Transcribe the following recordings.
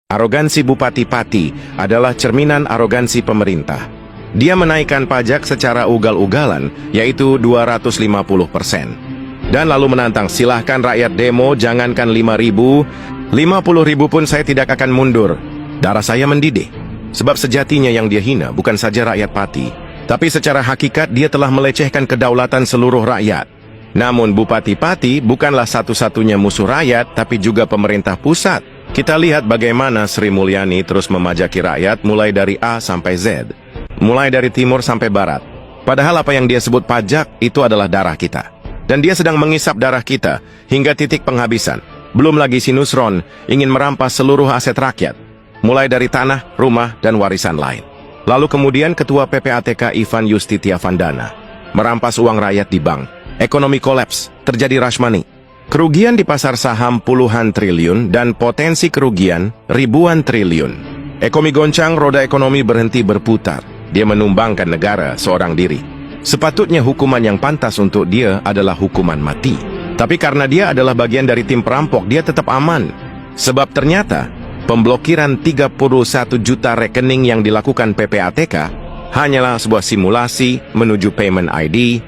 Arogansi Bupati Pati adalah cerminan arogansi pemerintah. Dia menaikkan pajak secara ugal-ugalan, yaitu 250%. Dan lalu menantang, silahkan rakyat demo, jangankan 5.000, 50.000 pun saya tidak akan mundur. Darah saya mendidih. Sebab sejatinya yang dia hina bukan saja rakyat Pati, tapi secara hakikat dia telah melecehkan kedaulatan seluruh rakyat. Namun Bupati Pati bukanlah satu-satunya musuh rakyat, tapi juga pemerintah pusat. Kita lihat bagaimana Sri Mulyani terus memajaki rakyat mulai dari A sampai Z. Mulai dari timur sampai barat. Padahal apa yang dia sebut pajak itu adalah darah kita. Dan dia sedang mengisap darah kita hingga titik penghabisan. Belum lagi si Nusron ingin merampas seluruh aset rakyat. Mulai dari tanah, rumah, dan warisan lain. Lalu kemudian Ketua PPATK Ivan Yustitiavandana merampas uang rakyat di bank. Ekonomi kolaps, terjadi rush money. Kerugian di pasar saham puluhan triliun dan potensi kerugian ribuan triliun. Ekonomi goncang, roda ekonomi berhenti berputar. Dia menumbangkan negara seorang diri. Sepatutnya hukuman yang pantas untuk dia adalah hukuman mati. Tapi karena dia adalah bagian dari tim perampok, dia tetap aman. Sebab ternyata pemblokiran 31 juta rekening yang dilakukan PPATK hanyalah sebuah simulasi menuju payment ID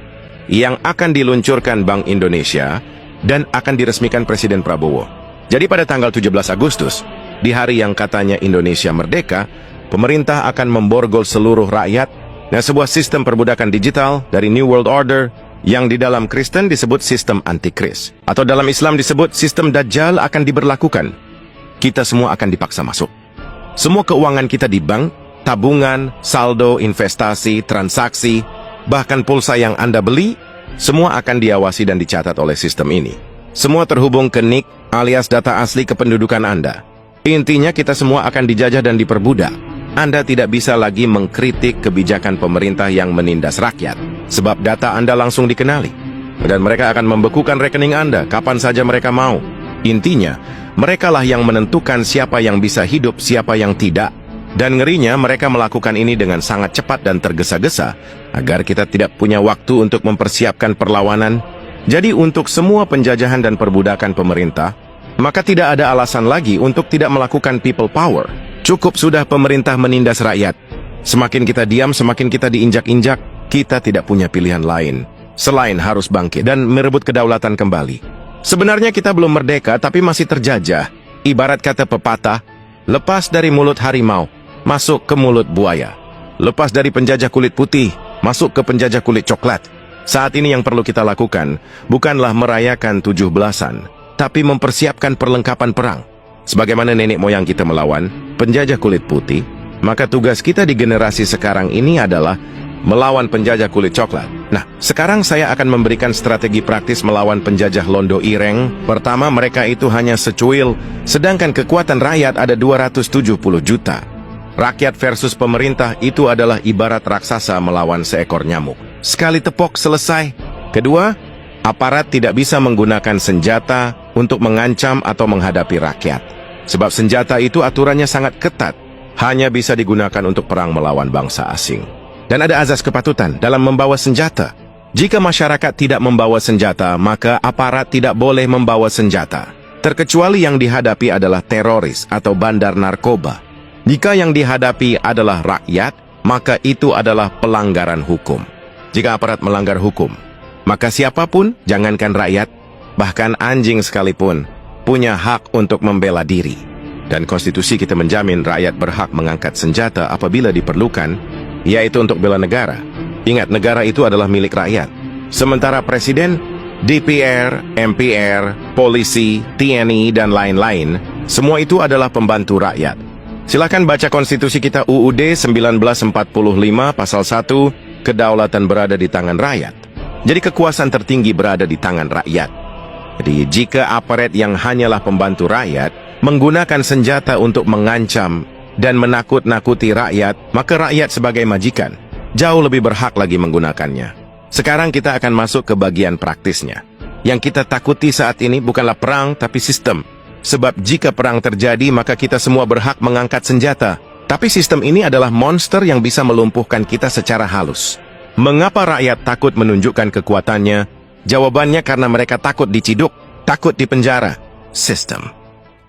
yang akan diluncurkan Bank Indonesia dan akan diresmikan Presiden Prabowo. Jadi pada tanggal 17 Agustus, di hari yang katanya Indonesia merdeka, pemerintah akan memborgol seluruh rakyat dan sebuah sistem perbudakan digital dari New World Order yang di dalam Kristen disebut sistem antikris. Atau dalam Islam disebut sistem Dajjal akan diberlakukan. Kita semua akan dipaksa masuk. Semua keuangan kita di bank, tabungan, saldo, investasi, transaksi, bahkan pulsa yang Anda beli, semua akan diawasi dan dicatat oleh sistem ini. Semua terhubung ke NIK alias data asli kependudukan Anda. Intinya kita semua akan dijajah dan diperbudak. Anda tidak bisa lagi mengkritik kebijakan pemerintah yang menindas rakyat, sebab data Anda langsung dikenali. Dan mereka akan membekukan rekening Anda kapan saja mereka mau. Intinya, merekalah yang menentukan siapa yang bisa hidup, siapa yang tidak. Dan ngerinya mereka melakukan ini dengan sangat cepat dan tergesa-gesa agar kita tidak punya waktu untuk mempersiapkan perlawanan. Jadi untuk semua penjajahan dan perbudakan pemerintah, maka tidak ada alasan lagi untuk tidak melakukan people power. Cukup sudah pemerintah menindas rakyat. Semakin kita diam, semakin kita diinjak-injak. Kita tidak punya pilihan lain selain harus bangkit dan merebut kedaulatan kembali. Sebenarnya kita belum merdeka tapi masih terjajah. Ibarat kata pepatah, lepas dari mulut harimau, masuk ke mulut buaya. Lepas dari penjajah kulit putih, masuk ke penjajah kulit coklat. Saat ini yang perlu kita lakukan bukanlah merayakan 17-an, tapi mempersiapkan perlengkapan perang. Sebagaimana nenek moyang kita melawan penjajah kulit putih, maka tugas kita di generasi sekarang ini adalah melawan penjajah kulit coklat. Nah, sekarang saya akan memberikan strategi praktis melawan penjajah londo ireng. Pertama, mereka itu hanya secuil, sedangkan kekuatan rakyat ada 270 juta. Rakyat versus pemerintah itu adalah ibarat raksasa melawan seekor nyamuk. Sekali tepok selesai. Kedua, aparat tidak bisa menggunakan senjata untuk mengancam atau menghadapi rakyat. Sebab senjata itu aturannya sangat ketat. Hanya bisa digunakan untuk perang melawan bangsa asing. Dan ada azas kepatutan dalam membawa senjata. Jika masyarakat tidak membawa senjata, maka aparat tidak boleh membawa senjata. Terkecuali yang dihadapi adalah teroris atau bandar narkoba. Jika yang dihadapi adalah rakyat, maka itu adalah pelanggaran hukum. Jika aparat melanggar hukum, maka siapapun, jangankan rakyat, bahkan anjing sekalipun, punya hak untuk membela diri. Dan konstitusi kita menjamin rakyat berhak mengangkat senjata apabila diperlukan, yaitu untuk bela negara. Ingat, negara itu adalah milik rakyat. Sementara presiden, DPR, MPR, polisi, TNI, dan lain-lain, semua itu adalah pembantu rakyat. Silakan baca konstitusi kita UUD 1945 pasal 1, kedaulatan berada di tangan rakyat. Jadi kekuasaan tertinggi berada di tangan rakyat. Jadi jika aparat yang hanyalah pembantu rakyat menggunakan senjata untuk mengancam dan menakut-nakuti rakyat, maka rakyat sebagai majikan jauh lebih berhak lagi menggunakannya. Sekarang kita akan masuk ke bagian praktisnya. Yang kita takuti saat ini bukanlah perang, tapi sistem. Sebab jika perang terjadi, maka kita semua berhak mengangkat senjata. Tapi sistem ini adalah monster yang bisa melumpuhkan kita secara halus. Mengapa rakyat takut menunjukkan kekuatannya? Jawabannya karena mereka takut diciduk, takut dipenjara. Sistem.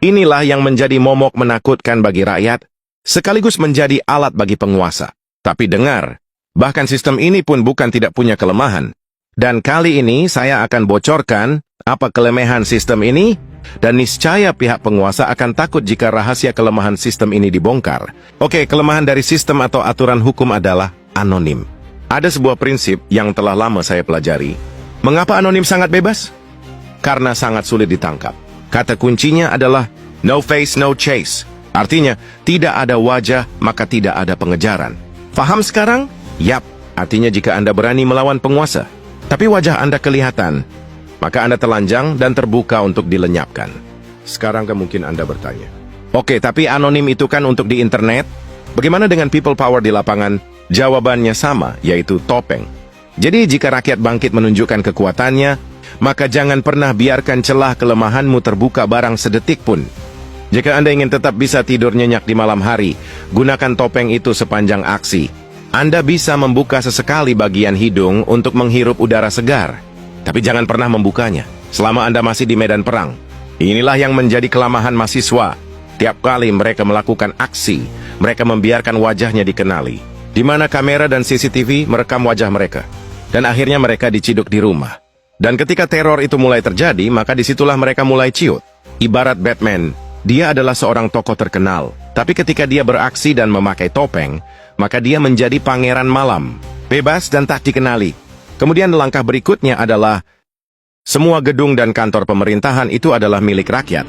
Inilah yang menjadi momok menakutkan bagi rakyat, sekaligus menjadi alat bagi penguasa. Tapi dengar, bahkan sistem ini pun bukan tidak punya kelemahan. Dan kali ini saya akan bocorkan apa kelemahan sistem ini, dan niscaya pihak penguasa akan takut jika rahasia kelemahan sistem ini dibongkar. Oke, kelemahan dari sistem atau aturan hukum adalah anonim. Ada sebuah prinsip yang telah lama saya pelajari. Mengapa anonim sangat bebas? Karena sangat sulit ditangkap. Kata kuncinya adalah no face, no chase. Artinya, tidak ada wajah, maka tidak ada pengejaran. Faham sekarang? Yap, artinya jika Anda berani melawan penguasa, tapi wajah Anda kelihatan, maka Anda telanjang dan terbuka untuk dilenyapkan. Sekarang mungkin Anda bertanya, oke, tapi anonim itu kan untuk di internet? Bagaimana dengan people power di lapangan? Jawabannya sama, yaitu topeng. Jadi jika rakyat bangkit menunjukkan kekuatannya, maka jangan pernah biarkan celah kelemahanmu terbuka barang sedetik pun. Jika Anda ingin tetap bisa tidur nyenyak di malam hari, gunakan topeng itu sepanjang aksi. Anda bisa membuka sesekali bagian hidung untuk menghirup udara segar. Tapi jangan pernah membukanya selama Anda masih di medan perang. Inilah yang menjadi kelemahan mahasiswa. Tiap kali mereka melakukan aksi, mereka membiarkan wajahnya dikenali. Di mana kamera dan CCTV merekam wajah mereka. Dan akhirnya mereka diciduk di rumah. Dan ketika teror itu mulai terjadi, maka disitulah mereka mulai ciut. Ibarat Batman, dia adalah seorang tokoh terkenal. Tapi ketika dia beraksi dan memakai topeng, maka dia menjadi pangeran malam. Bebas dan tak dikenali. Kemudian langkah berikutnya adalah, semua gedung dan kantor pemerintahan itu adalah milik rakyat.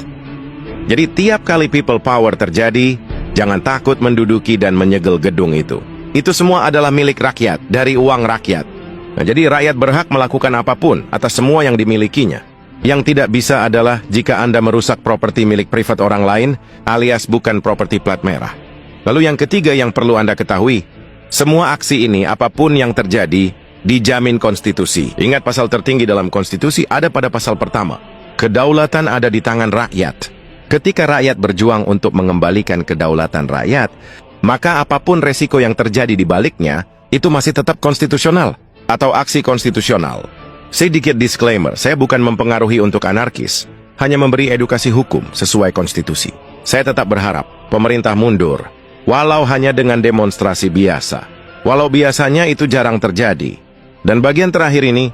Jadi tiap kali people power terjadi, jangan takut menduduki dan menyegel gedung itu. Itu semua adalah milik rakyat, dari uang rakyat. Nah, jadi rakyat berhak melakukan apapun atas semua yang dimilikinya. Yang tidak bisa adalah jika Anda merusak properti milik privat orang lain, alias bukan properti plat merah. Lalu yang ketiga yang perlu Anda ketahui, semua aksi ini apapun yang terjadi, dijamin konstitusi. Ingat pasal tertinggi dalam konstitusi ada pada pasal pertama. Kedaulatan ada di tangan rakyat. Ketika rakyat berjuang untuk mengembalikan kedaulatan rakyat, maka apapun resiko yang terjadi di baliknya, itu masih tetap konstitusional. Atau aksi konstitusional. Sedikit disclaimer, saya bukan mempengaruhi untuk anarkis, hanya memberi edukasi hukum sesuai konstitusi. Saya tetap berharap pemerintah mundur, walau hanya dengan demonstrasi biasa. Walau biasanya itu jarang terjadi. Dan bagian terakhir ini,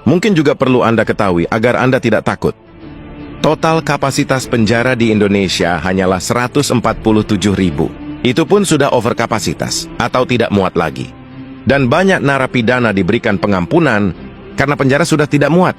mungkin juga perlu Anda ketahui agar Anda tidak takut. Total kapasitas penjara di Indonesia hanyalah 147.000. Itu pun sudah over kapasitas, atau tidak muat lagi. Dan banyak narapidana diberikan pengampunan karena penjara sudah tidak muat.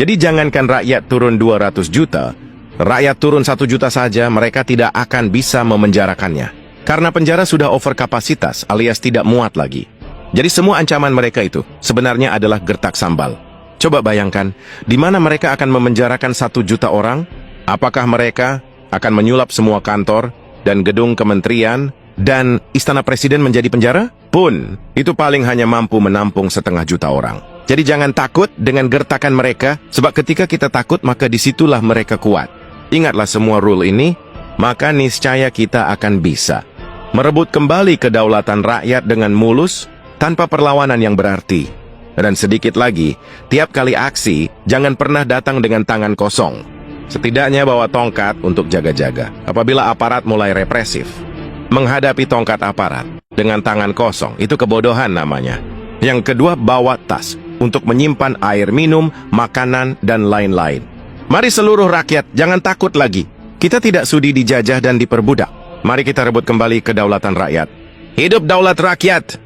Jadi jangankan rakyat turun 200 juta, rakyat turun 1 juta saja mereka tidak akan bisa memenjarakannya. Karena penjara sudah over kapasitas alias tidak muat lagi. Jadi semua ancaman mereka itu sebenarnya adalah gertak sambal. Coba bayangkan, di mana mereka akan memenjarakan 1 juta orang? Apakah mereka akan menyulap semua kantor dan gedung kementerian dan istana presiden menjadi penjara? Pun, itu paling hanya mampu menampung 1,5 juta orang. Jadi jangan takut dengan gertakan mereka, sebab ketika kita takut maka disitulah mereka kuat. Ingatlah semua rule ini, maka niscaya kita akan bisa merebut kembali kedaulatan rakyat dengan mulus, tanpa perlawanan yang berarti. Dan sedikit lagi, tiap kali aksi, jangan pernah datang dengan tangan kosong. Setidaknya bawa tongkat untuk jaga-jaga, apabila aparat mulai represif. Menghadapi tongkat aparat dengan tangan kosong, itu kebodohan namanya. Yang kedua, bawa tas untuk menyimpan air minum, makanan, dan lain-lain. Mari seluruh rakyat, jangan takut lagi. Kita tidak sudi dijajah dan diperbudak. Mari kita rebut kembali kedaulatan rakyat. Hidup daulat rakyat!